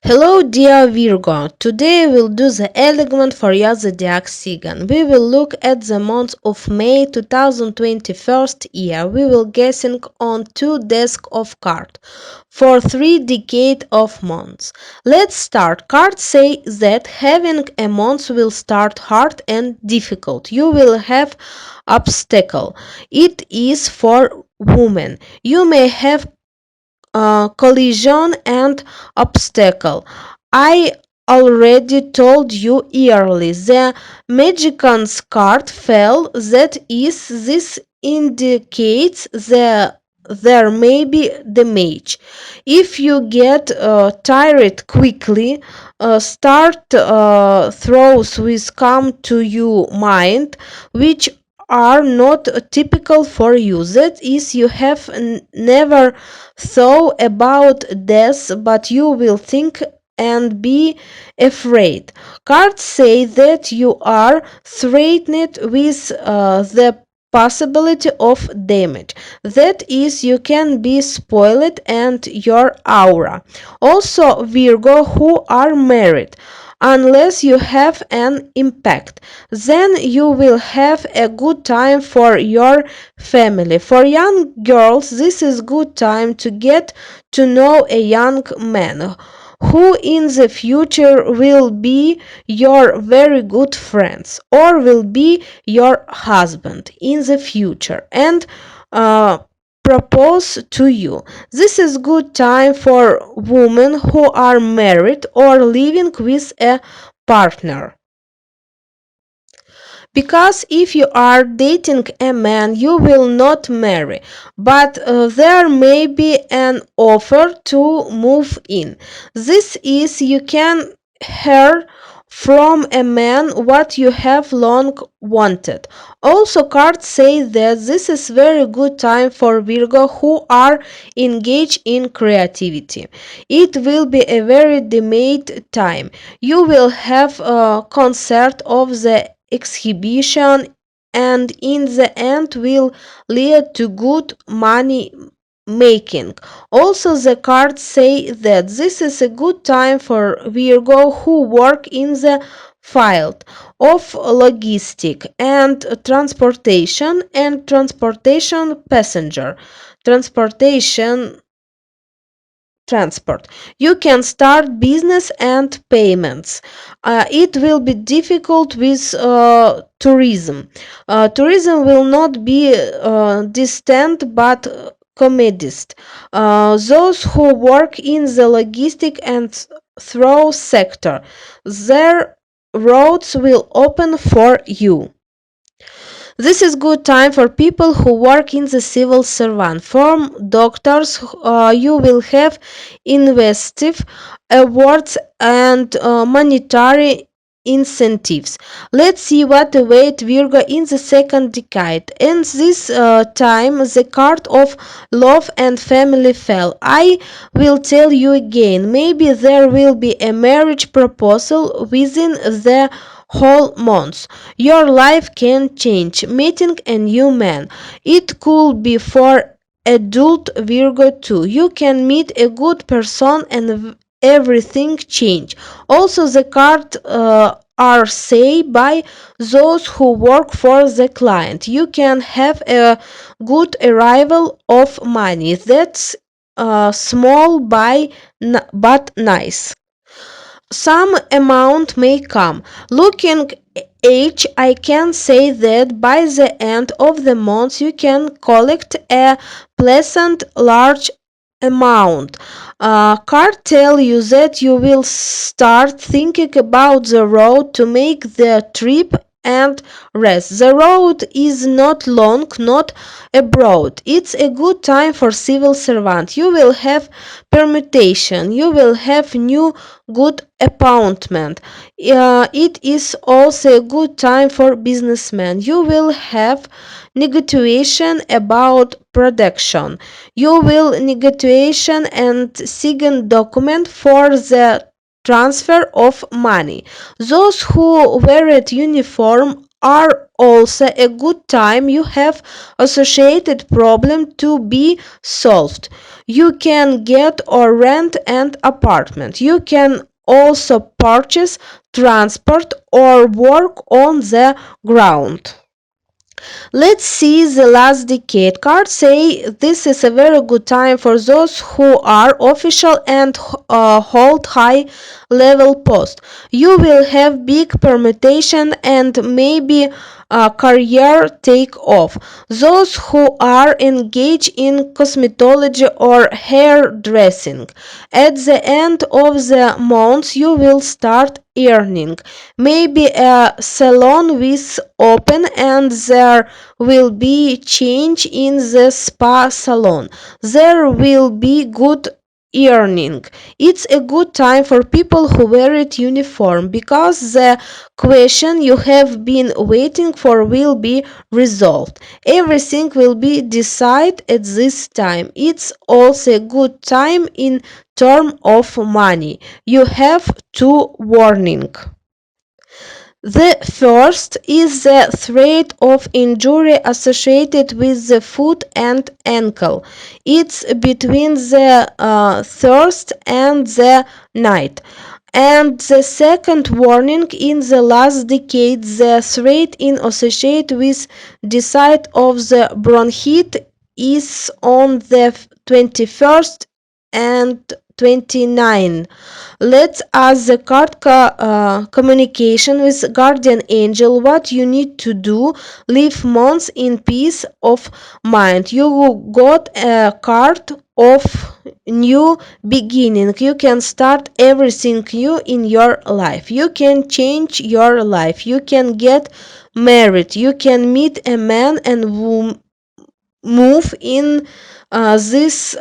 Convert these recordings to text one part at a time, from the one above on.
Hello, dear Virgo. Today we'll do the elegant for your zodiac sign. We will look at the month of May 2021 year. We will guessing on two decks of cards for 3 decades of months. Let's start. Cards say that having a month will start hard and difficult. You will have obstacle. It is for women. You may have collision and obstacle. I already told you earlier. The magician's card fell. That is, this indicates there may be damage. If you get tired quickly, start throws will come to your mind, which are not typical for you. That is, you have never thought about death, but you will think and be afraid. Cards say that you are threatened with the possibility of damage. That is, you can be spoiled and your aura. Also, Virgo who are married. Unless you have an impact, then you will have a good time for your family. For young girls, this is good time to get to know a young man who in the future will be your very good friends or will be your husband in the future and uh, propose to you. This is good time for women who are married or living with a partner. Because if you are dating a man, you will not marry, but there may be an offer to move in. This is, you can hear from a man what you have long wanted. Also, cards say that this is very good time for Virgo who are engaged in creativity. It will be a very demanding time. You will have a concert of the exhibition and in the end will lead to good money making. Also, the cards say that this is a good time for Virgo who work in the field of logistic and transportation passenger transportation transport. You can start business and payments. It will be difficult with tourism. Tourism will not be distant but commodist. Those who work in the logistic and throw sector, their roads will open for you. This is good time for people who work in the civil servant. From doctors, you will have investive awards and monetary incentives. Let's see what await Virgo in the second decade. In this time, the card of love and family fell. I will tell you again. Maybe there will be a marriage proposal within the whole month. Your life can change. Meeting a new man. It could be for adult Virgo too. You can meet a good person and everything change. Also, the card are say by those who work for the client. You can have a good arrival of money. That's small but nice. Some amount may come. Looking age, I can say that by the end of the month you can collect a pleasant large amount. Card tell you that you will start thinking about the road to make the trip and rest. The road is not long, not abroad. It's a good time for civil servant. You will have permutation. You will have new good appointment. It is also a good time for businessmen. You will have negotiation about production. You will negotiation and sign document for the transfer of money. Those who wear a uniform are also a good time. You have associated problem to be solved. You can get or rent an apartment. You can also purchase transport or work on the ground. Let's see the last decade. Cards say this is a very good time for those who are official and hold high level posts. You will have big permutation and maybe a career take off. Those who are engaged in cosmetology or hairdressing. At the end of the month, you will start earning. Maybe a salon will open and there will be change in the spa salon. There will be good earning. It's a good time for people who wear it uniform because the question you have been waiting for will be resolved. Everything will be decided at this time. It's also a good time in terms of money. You have two warning. The first is the threat of injury associated with the foot and ankle. It's between the thirst and the night. And the second warning in the last decade, the threat in associated with decide of the bronchite is on the 21st and 29. Let's ask the card communication with guardian angel what you need to do. Live months in peace of mind. You got a card of new beginning. You can start everything new in your life. You can change your life. You can get married. You can meet a man and move in this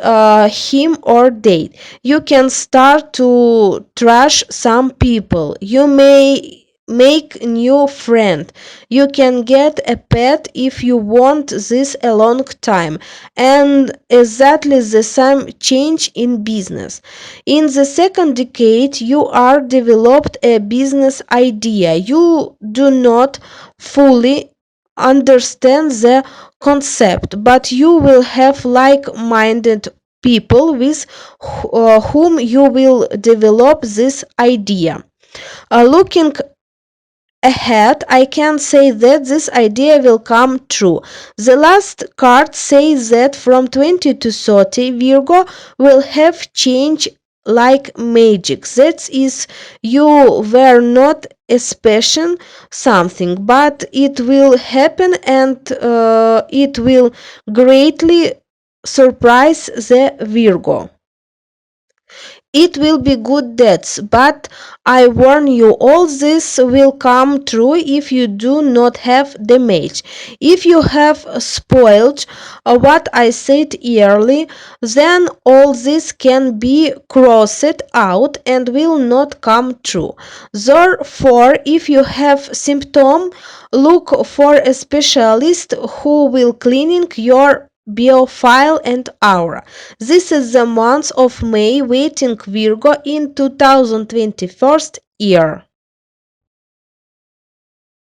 him or date. You can start to trash some people. You may make new friend. You can get a pet if you want this a long time. And exactly the same change in business. In the second decade, you are developed a business idea. You do not fully understand the concept, but you will have like-minded people with whom you will develop this idea. Looking ahead, I can say that this idea will come true. The last card says that from 20 to 30, Virgo will have change like magic. That is, you were not expecting something, but it will happen and it will greatly surprise the Virgo. It will be good deeds, but I warn you, all this will come true if you do not have damage. If you have spoiled what I said early, then all this can be crossed out and will not come true. Therefore, if you have symptom, look for a specialist who will cleaning your biofile and aura. This is the month of May waiting Virgo in 2021 year.